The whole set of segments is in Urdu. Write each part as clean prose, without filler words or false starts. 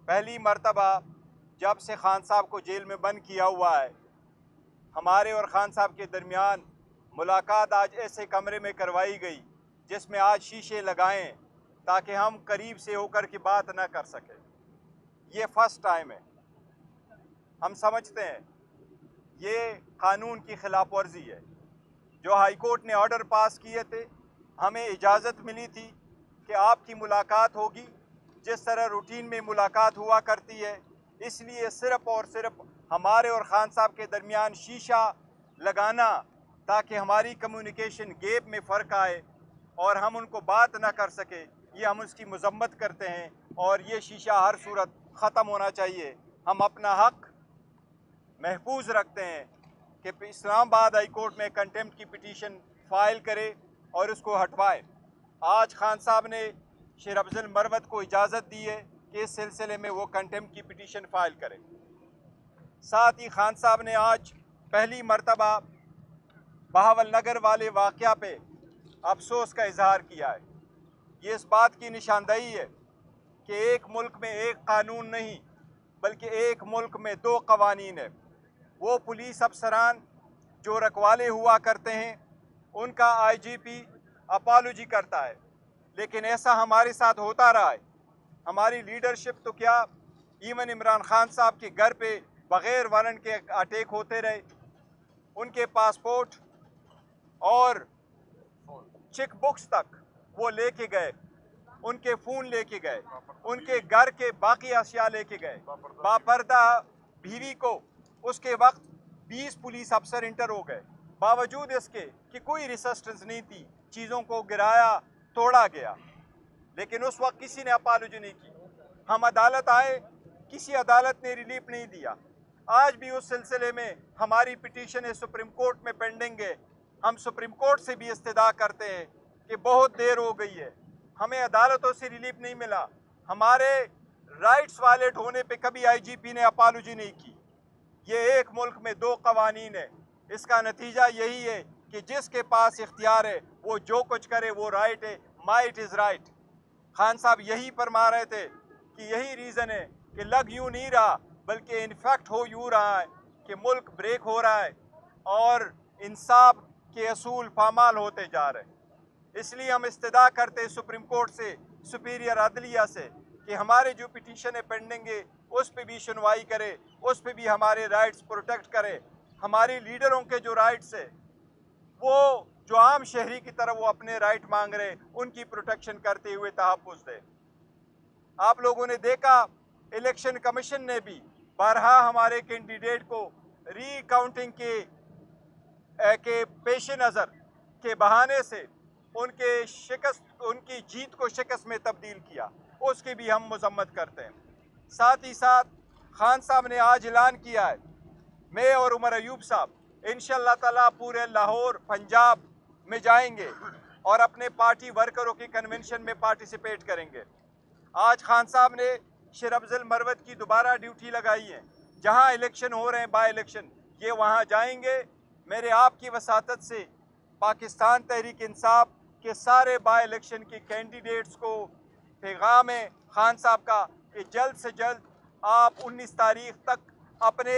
پہلی مرتبہ جب سے خان صاحب کو جیل میں بند کیا ہوا ہے، ہمارے اور خان صاحب کے درمیان ملاقات آج ایسے کمرے میں کروائی گئی جس میں آج شیشے لگائیں تاکہ ہم قریب سے ہو کر کے بات نہ کر سکیں۔ یہ فرسٹ ٹائم ہے۔ ہم سمجھتے ہیں یہ قانون کی خلاف ورزی ہے۔ جو ہائی کورٹ نے آرڈر پاس کیے تھے، ہمیں اجازت ملی تھی کہ آپ کی ملاقات ہوگی جس طرح روٹین میں ملاقات ہوا کرتی ہے، اس لیے صرف اور صرف ہمارے اور خان صاحب کے درمیان شیشہ لگانا تاکہ ہماری کمیونیکیشن گیپ میں فرق آئے اور ہم ان کو بات نہ کر سکے، یہ ہم اس کی مذمت کرتے ہیں اور یہ شیشہ ہر صورت ختم ہونا چاہیے۔ ہم اپنا حق محفوظ رکھتے ہیں کہ اسلام آباد ہائی کورٹ میں کنٹیمپٹ کی پٹیشن فائل کرے اور اس کو ہٹوائے۔ آج خان صاحب نے شیر افضل مروت کو اجازت دی ہے کہ اس سلسلے میں وہ کنٹیمپٹ کی پٹیشن فائل کرے۔ ساتھ ہی خان صاحب نے آج پہلی مرتبہ بہاول نگر والے واقعہ پہ افسوس کا اظہار کیا ہے۔ یہ اس بات کی نشاندہی ہے کہ ایک ملک میں ایک قانون نہیں بلکہ ایک ملک میں دو قوانین ہیں۔ وہ پولیس افسران جو رکھوالے ہوا کرتے ہیں ان کا آئی جی پی اپالوجی کرتا ہے، لیکن ایسا ہمارے ساتھ ہوتا رہا ہے۔ ہماری لیڈرشپ تو کیا، ایون عمران خان صاحب کے گھر پہ بغیر وارنٹ کے اٹیک ہوتے رہے، ان کے پاسپورٹ اور چیک بکس تک وہ لے کے گئے، ان کے فون لے کے گئے، ان کے گھر کے باقی اشیاء لے کے گئے۔ باپردہ بیوی کو اس کے وقت 20 پولیس افسر انٹر ہو گئے، باوجود اس کے کہ کوئی ریسسٹنس نہیں تھی، چیزوں کو گرایا توڑا گیا، لیکن اس وقت کسی نے اپالوجی نہیں کی۔ ہم عدالت آئے، کسی عدالت نے ریلیف نہیں دیا۔ آج بھی اس سلسلے میں ہماری پٹیشن سپریم کورٹ میں پینڈنگ ہے۔ ہم سپریم کورٹ سے بھی استدعا کرتے ہیں کہ بہت دیر ہو گئی ہے، ہمیں عدالتوں سے ریلیف نہیں ملا، ہمارے رائٹس وائلیٹ ہونے پہ کبھی آئی جی پی نے اپالوجی نہیں کی۔ یہ ایک ملک میں دو قوانین ہے، اس کا نتیجہ یہی ہے کہ جس کے پاس اختیار ہے وہ جو کچھ کرے وہ رائٹ ہے، مائٹ از رائٹ۔ خان صاحب یہی فرما رہے تھے کہ یہی ریزن ہے کہ لگ یوں نہیں رہا بلکہ انفیکٹ ہو یوں رہا ہے کہ ملک بریک ہو رہا ہے اور انصاف کے اصول پامال ہوتے جا رہے ہیں۔ اس لیے ہم استدعا کرتے ہیں سپریم کورٹ سے، سپیریئر عدلیہ سے، کہ ہمارے جو پٹیشن پینڈنگ ہے اس پہ بھی سنوائی کرے، اس پہ بھی ہمارے رائٹس پروٹیکٹ کرے۔ ہماری لیڈروں کے جو رائٹس ہیں وہ جو عام شہری کی طرح وہ اپنے رائٹ مانگ رہے ان کی پروٹیکشن کرتے ہوئے تحفظ دے۔ آپ لوگوں نے دیکھا الیکشن کمیشن نے بھی بارہا ہمارے کینڈیڈیٹ کو ری کاؤنٹنگ کے پیش نظر کے بہانے سے ان کی جیت کو شکست میں تبدیل کیا، اس کی بھی ہم مذمت کرتے ہیں۔ ساتھ ہی ساتھ خان صاحب نے آج اعلان کیا ہے، میں اور عمر ایوب صاحب انشاءاللہ تعالیٰ پورے لاہور پنجاب میں جائیں گے اور اپنے پارٹی ورکروں کی کنونشن میں پارٹیسپیٹ کریں گے۔ آج خان صاحب نے شیر افضل مروت کی دوبارہ ڈیوٹی لگائی ہے، جہاں الیکشن ہو رہے ہیں بائی الیکشن، یہ وہاں جائیں گے۔ میرے آپ کی وساطت سے پاکستان تحریک انصاف کے سارے بائی الیکشن کے کینڈیڈیٹس کو پیغام ہے خان صاحب کا کہ جلد سے جلد آپ 19 تاریخ تک اپنے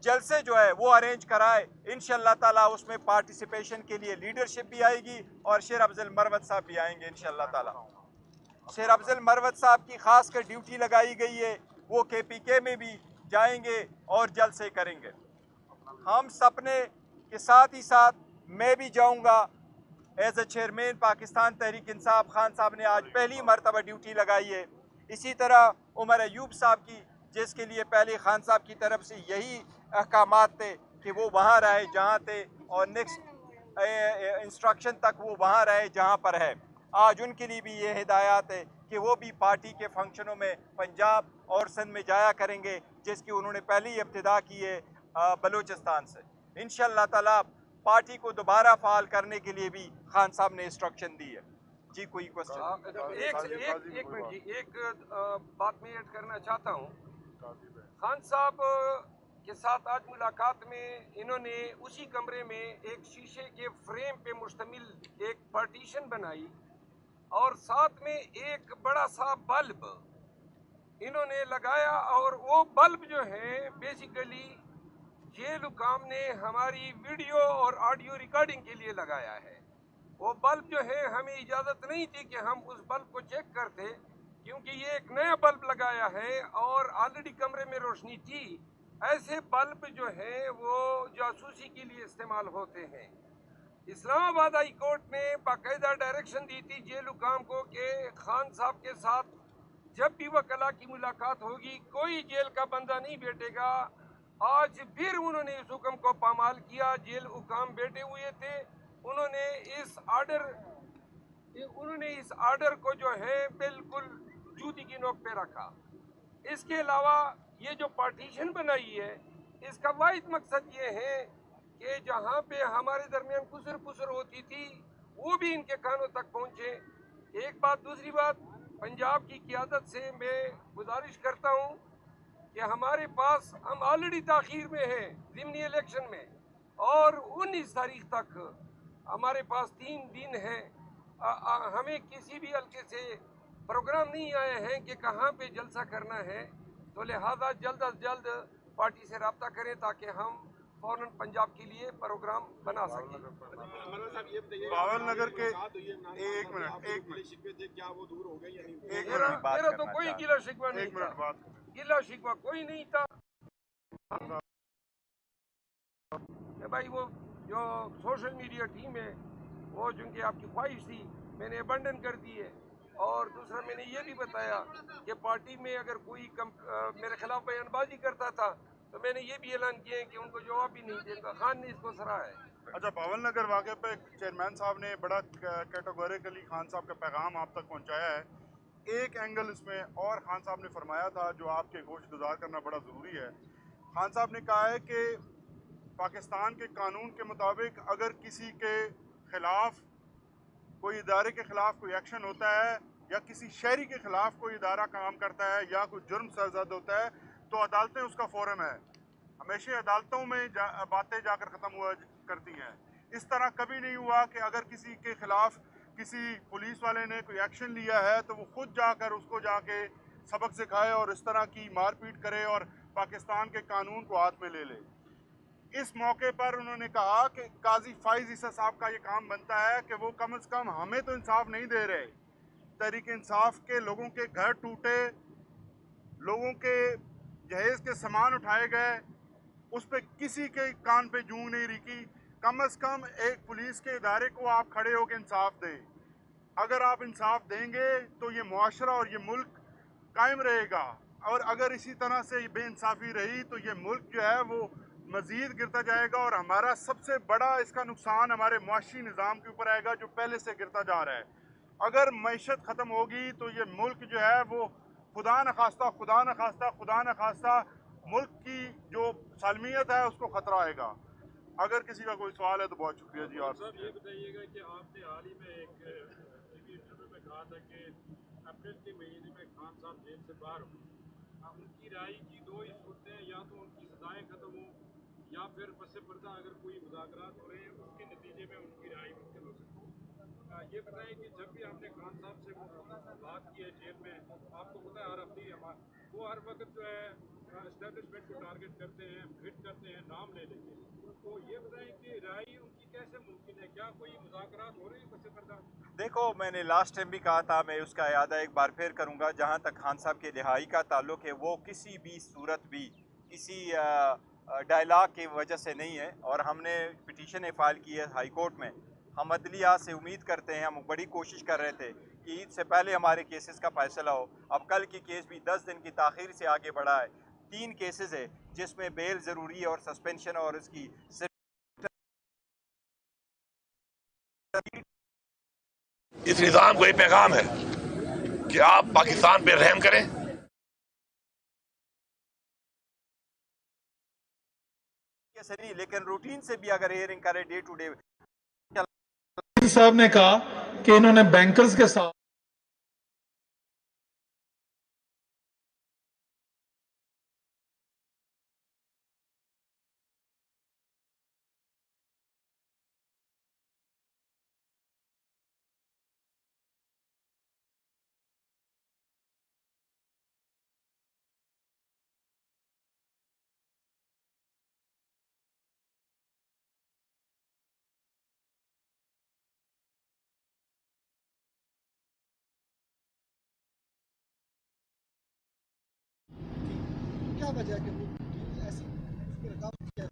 جلسے جو ہے وہ ارینج کرائے۔ انشاءاللہ تعالیٰ اس میں پارٹیسپیشن کے لیے لیڈرشپ بھی آئے گی اور شیر افضل مروت صاحب بھی آئیں گے انشاءاللہ تعالیٰ۔ شیر افضل مروت صاحب کی خاص کر ڈیوٹی لگائی گئی ہے، وہ کے پی کے میں بھی جائیں گے اور جلسے کریں گے۔ ہم سپنے کے ساتھ ہی ساتھ میں بھی جاؤں گا as a chairman Pakistan Tehreek Insaf. Khan صاحب نے آج پہلی مرتبہ ڈیوٹی لگائی ہے، اسی طرح عمر ایوب صاحب کی، جس کے لیے پہلے خان صاحب کی طرف سے یہی احکامات تھے کہ وہ وہاں رہے جہاں تھے اور نیکسٹ انسٹرکشن تک وہ وہاں رہے جہاں پر ہے۔ آج ان کے لیے بھی یہ ہدایات ہے کہ وہ بھی پارٹی کے فنکشنوں میں پنجاب اور سندھ میں جایا کریں گے، جس کی انہوں نے پہلی ابتدا کی ہے بلوچستان سے۔ انشاءاللہ تعالیٰ پارٹی کو دوبارہ فعال کرنے کے لیے بھی خان صاحب نے انسٹرکشن دی ہے۔ جی کوئی کوسچن؟ ایک منٹ جی، ایک بات میں ایڈ کرنا چاہتا ہوں۔ خان صاحب کے ساتھ آج ملاقات میں انہوں نے اسی کمرے میں ایک شیشے کے فریم پہ مشتمل ایک پارٹیشن بنائی اور ساتھ میں ایک بڑا سا بلب انہوں نے لگایا، اور وہ بلب جو ہے بیسیکلی جیل حکام نے ہماری ویڈیو اور آڈیو ریکارڈنگ کے لیے لگایا ہے۔ وہ بلب جو ہے ہمیں اجازت نہیں تھی کہ ہم اس بلب کو چیک کرتے، کیونکہ یہ ایک نیا بلب لگایا ہے اور آلریڈی کمرے میں روشنی تھی۔ ایسے بلب جو ہیں وہ جاسوسی کے لیے استعمال ہوتے ہیں۔ اسلام آباد ہائی کورٹ نے باقاعدہ ڈائریکشن دی تھی جیل حکام کو کہ خان صاحب کے ساتھ جب بھی وکلا کی ملاقات ہوگی کوئی جیل کا بندہ نہیں بیٹھے گا۔ آج پھر انہوں نے اس حکم کو پامال کیا، جیل حکام بیٹھے ہوئے تھے، انہوں نے اس آرڈر کو جو ہے بالکل جوتی کی نوک پہ رکھا۔ اس کے علاوہ یہ جو پارٹیشن بنائی ہے، اس کا واحد مقصد یہ ہے کہ جہاں پہ ہمارے درمیان کسر ہوتی تھی وہ بھی ان کے کانوں تک پہنچے۔ ایک بات، دوسری بات، پنجاب کی قیادت سے میں گزارش کرتا ہوں کہ ہمارے پاس، ہم آلریڈی تاخیر میں ہیں ضمنی الیکشن میں، اور 19 تاریخ تک ہمارے پاس 3 دن ہیں۔ ہمیں کسی بھی حلقے سے پروگرام نہیں آئے ہیں کہ کہاں پہ جلسہ کرنا ہے، تو لہذا جلد از جلد پارٹی سے رابطہ کریں تاکہ ہم فوراً پنجاب کے لیے پروگرام بنا سکیں۔ باول نگر کے ایک منٹ کیا وہ دور ہو گئے یا نہیں؟ میرا تو کوئی گلہ شکوہ نہیں تھا، گلہ شکوہ کوئی نہیں تھا کہ بھائی وہ جو سوشل میڈیا ٹیم ہے وہ چونکہ آپ کی خواہش تھی میں نے ابنڈن کر دی ہے، اور دوسرا میں نے یہ بھی بتایا کہ پارٹی میں اگر کوئی میرے خلاف بیان بازی کرتا تھا تو میں نے یہ بھی اعلان کیا ہے کہ ان کو جواب بھی نہیں دیں گا۔ خان نے اس کو سراہا ہے۔ اچھا، باول نگر واقعے پہ چیئرمین صاحب نے بڑا کیٹیگوریکلی خان صاحب کا پیغام آپ تک پہنچایا ہے۔ ایک اینگل اس میں اور خان صاحب نے فرمایا تھا جو آپ کے گوش گزار کرنا بڑا ضروری ہے۔ خان صاحب نے کہا ہے کہ پاکستان کے قانون کے مطابق اگر کسی کے خلاف، کوئی ادارے کے خلاف کوئی ایکشن ہوتا ہے یا کسی شہری کے خلاف کوئی ادارہ کام کرتا ہے یا کوئی جرم سرزد ہوتا ہے تو عدالتیں اس کا فورم ہے۔ ہمیشہ عدالتوں میں باتیں جا کر ختم ہوا کرتی ہیں۔ اس طرح کبھی نہیں ہوا کہ اگر کسی کے خلاف کسی پولیس والے نے کوئی ایکشن لیا ہے تو وہ خود جا کر اس کو جا کے سبق سکھائے اور اس طرح کی مار پیٹ کرے اور پاکستان کے قانون کو ہاتھ میں لے لے۔ اس موقع پر انہوں نے کہا کہ قاضی فائز عیسیٰ صاحب کا یہ کام بنتا ہے کہ وہ کم از کم ہمیں تو انصاف نہیں دے رہے، تحریک انصاف کے لوگوں کے گھر ٹوٹے، لوگوں کے جہیز کے سامان اٹھائے گئے، اس پہ کسی کے کان پہ جوں نہیں رکی۔ کم از کم ایک پولیس کے ادارے کو آپ کھڑے ہو کے انصاف دیں۔ اگر آپ انصاف دیں گے تو یہ معاشرہ اور یہ ملک قائم رہے گا، اور اگر اسی طرح سے بے انصافی رہی تو یہ ملک جو ہے وہ مزید گرتا جائے گا، اور ہمارا سب سے بڑا اس کا نقصان ہمارے معاشی نظام کے اوپر آئے گا جو پہلے سے گرتا جا رہا ہے۔ اگر معیشت ختم ہوگی تو یہ ملک جو ہے وہ خدا نخواستہ ملک کی جو سالمیت ہے اس کو خطرہ آئے گا۔ اگر کسی کا کوئی سوال ہے تو بہت شکریہ جی۔ آپ صاحب یہ بتائیے گا کہ آپ نے حال ہی میں ایک ٹی وی انٹرویو میں کہا تھا کہ اپریل کے مہینے میں خان صاحب جیل سے باہر ہوں، ان کی رہائی کی 2 ہی صورتیں، یا تو ان کی سزائیں ختم ہوں یا پھر پس پردہ اگر کوئی مذاکرات ہو رہے ہیں اس کے نتیجے میں ان کی رہائی ممکن ہو سکتی ہے۔ یہ بتائیں کہ جب بھی آپ نے خان صاحب سے بات کی ہے جیل میں، آپ کو پتہ ہے ہر ہفتے وہ ہر وقت جو ہے اسٹیبلشمنٹ کو ٹارگٹ کرتے ہیں، ہٹ کرتے ہیں، نام لے لیں گے، تو یہ بتائیں کہ رہائی ان کی کیسے ممکن ہے؟ کیا کوئی مذاکرات ہو رہے ہیں پس پردہ؟ دیکھو، میں نے لاسٹ ٹائم بھی کہا تھا، میں اس کا اعادہ ایک بار پھر کروں گا، جہاں تک خان صاحب کے رہائی کا تعلق ہے وہ کسی بھی صورت بھی کسی ڈائلاگ کی وجہ سے نہیں ہے، اور ہم نے پٹیشن فائل کی ہے ہائی کورٹ میں۔ ہم عدلیہ سے امید کرتے ہیں، ہم بڑی کوشش کر رہے تھے کہ عید سے پہلے ہمارے کیسز کا فیصلہ ہو۔ اب کل کی کیس بھی 10 دن کی تاخیر سے آگے بڑھا ہے۔ 3 کیسز ہے جس میں بیل ضروری ہے اور سسپینشن اور اس کی اس نظام کو یہ پیغام ہے کہ آپ پاکستان پہ رحم کریں۔ لیکن روٹین سے بھی اگر ہیئرنگ کرے ڈے ٹو ڈے۔ صاحب نے کہا کہ انہوں نے بینکرز کے ساتھ وجہ ہے کہ وہ ڈیل ایسی اس پہ رکاوٹ کیا ہے؟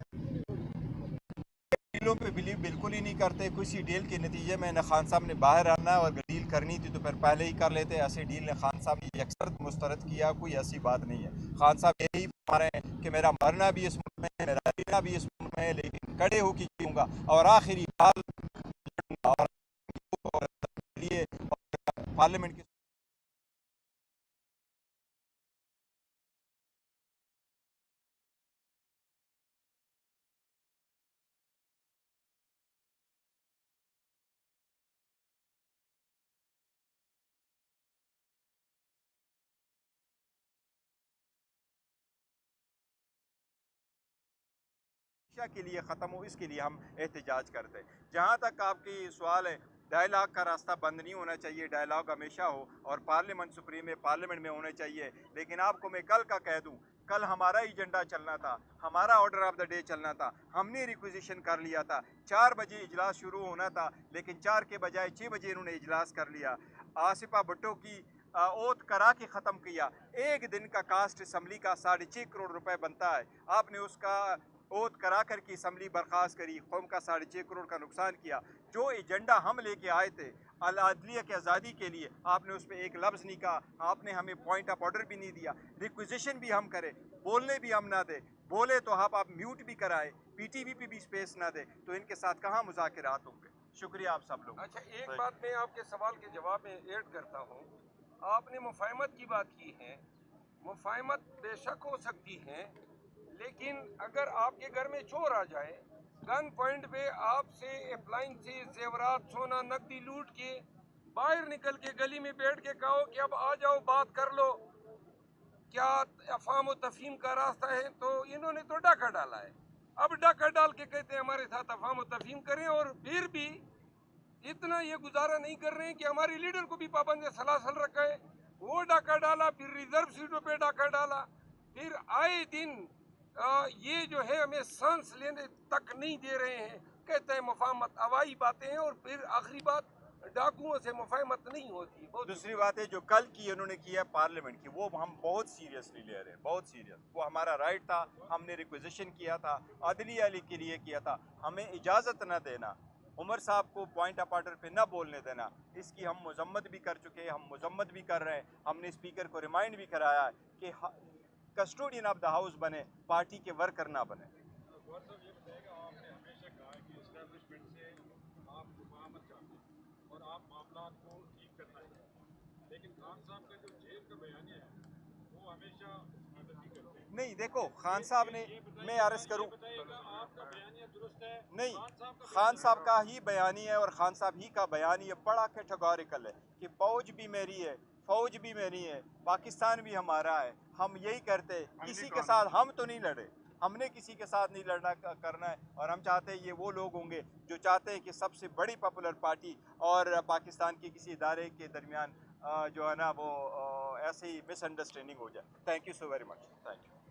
ڈیلوں پہ بلیو بالکل ہی نہیں کرتے. کسی ڈیل کے نتیجے میں نہ خان صاحب نے باہر آنا ہے، اور ڈیل کرنی تھی تو پھر پہلے ہی کر لیتے. ایسے ڈیل نے خان صاحب نے یکسر مسترد کیا، کوئی ایسی بات نہیں ہے. خان صاحب یہی فرما رہے ہیں کہ میرا مرنا بھی اس ملک میں ہے، میرا جینا بھی اس ملک میں ہے، لیکن کڑے ہو کے جیوں گا اور آخری حال اور لیے پارلیمنٹ کے کے لیے ختم ہو، اس کے لیے ہم احتجاج کرتے ہیں. جہاں تک آپ کی سوال ہے، ڈائلاگ کا راستہ بند نہیں ہونا چاہیے. ڈائلاگ ہمیشہ ہو اور پارلیمنٹ سپریم ہے، پارلیمنٹ میں ہونے چاہیے. لیکن آپ کو میں کل کا کہہ دوں، کل ہمارا ایجنڈا چلنا تھا، ہمارا آرڈر آف دا ڈے چلنا تھا. ہم نے ریکویزیشن کر لیا تھا. 4 بجے اجلاس شروع ہونا تھا، لیکن 4 کے بجائے 6 بجے انہوں نے اجلاس کر لیا. آصفہ بھٹو کی اوت کرا کے ختم کیا. ایک دن کا کاسٹ اسمبلی کا 6.5 کروڑ روپے بنتا ہے. آپ نے اس کا اوت کرا کر کی اسمبلی برخاست کری، قوم کا 6.5 کروڑ کا نقصان کیا. جو ایجنڈا ہم لے کے آئے تھے العدلیہ کی آزادی کے لیے، آپ نے اس پہ ایک لفظ نہیں کہا. آپ نے ہمیں پوائنٹ آف آرڈر بھی نہیں دیا. ریکویزیشن بھی ہم کرے، بولنے بھی ہم نہ دے. بولے تو آپ میوٹ بھی کرائے، پی ٹی وی پہ بھی اسپیس نہ دے، تو ان کے ساتھ کہاں مذاکرات ہوں گے. شکریہ آپ سب لوگ. اچھا، ایک بات میں آپ کے سوال کے جواب میں ایڈ کرتا ہوں. آپ نے مفاہمت کی بات کی ہے. مفاہمت بے شک ہو سکتی ہے، لیکن اگر آپ کے گھر میں چور آ جائے، گن پوائنٹ پہ آپ سے اپلائنس سے زیورات سونا نقدی لوٹ کے باہر نکل کے گلی میں بیٹھ کے کہو کہ اب آ جاؤ بات کر لو، کیا افہام و تفہیم کا راستہ ہے؟ تو انہوں نے تو ڈاکہ ڈالا ہے. اب ڈاکہ ڈال کے کہتے ہیں ہمارے ساتھ افہام و تفہیم کریں، اور پھر بھی اتنا یہ گزارا نہیں کر رہے ہیں کہ ہمارے لیڈر کو بھی پابند سلاسل رکھا ہے. وہ ڈاکہ ڈالا، پھر ریزرو سیٹوں پہ ڈاکہ ڈالا، پھر آئے دن یہ جو ہے ہمیں سانس لینے تک نہیں دے رہے ہیں. کہتے ہیں مفاہمت، ہوائی باتیں ہیں، اور پھر آخری بات ڈاکوؤں سے مفاہمت نہیں ہوتی. دوسری بات ہے جو کل کی انہوں نے کیا پارلیمنٹ کی، وہ ہم بہت سیریسلی لے رہے ہیں، بہت سیریس. وہ ہمارا رائٹ تھا، ہم نے ریکویزیشن کیا تھا، عدلیہ کے لیے کیا تھا. ہمیں اجازت نہ دینا، عمر صاحب کو پوائنٹ آف آرڈر پہ نہ بولنے دینا، اس کی ہم مذمت بھی کر چکے ہیں، ہم مذمت بھی کر رہے ہیں. ہم نے اسپیکر کو ریمائنڈ بھی کرایا ہے کہ کسٹوڈین آف دا ہاؤس بنے، پارٹی کے ورکر نہ بنے. غور صاحب یہ بتائیے گا، آپ نے ہمیشہ کہا کہ اسٹیبلشمنٹ سے آپ مفاہمت چاہتے ہیں اور آپ معاملات کو ٹھیک کرنا چاہتے ہیں، لیکن خان صاحب کا جو جیل کا بیانیہ ہے وہ ہمیشہ مدد ہی کرتے ہیں. نہیں دیکھو، خان صاحب نے، میں عرض کروں، بتائیے گا آپ کا بیانیہ درست ہے؟ نہیں، خان صاحب کا ہی بیانی ہے، اور خان صاحب ہی کا بیانی ہے بڑا کیٹیگوریکل ہے کہ فوج بھی میری ہے، فوج بھی میری ہے، پاکستان بھی ہمارا ہے. ہم یہی کرتے، کسی کے ساتھ ہم تو نہیں لڑے، ہم نے کسی کے ساتھ نہیں لڑنا کرنا ہے. اور ہم چاہتے ہیں یہ وہ لوگ ہوں گے جو چاہتے ہیں کہ سب سے بڑی پاپولر پارٹی اور پاکستان کے کسی ادارے کے درمیان جو ہے نا وہ ایسے ہی مس انڈرسٹینڈنگ ہو جائے. Thank you so very much. Thank you.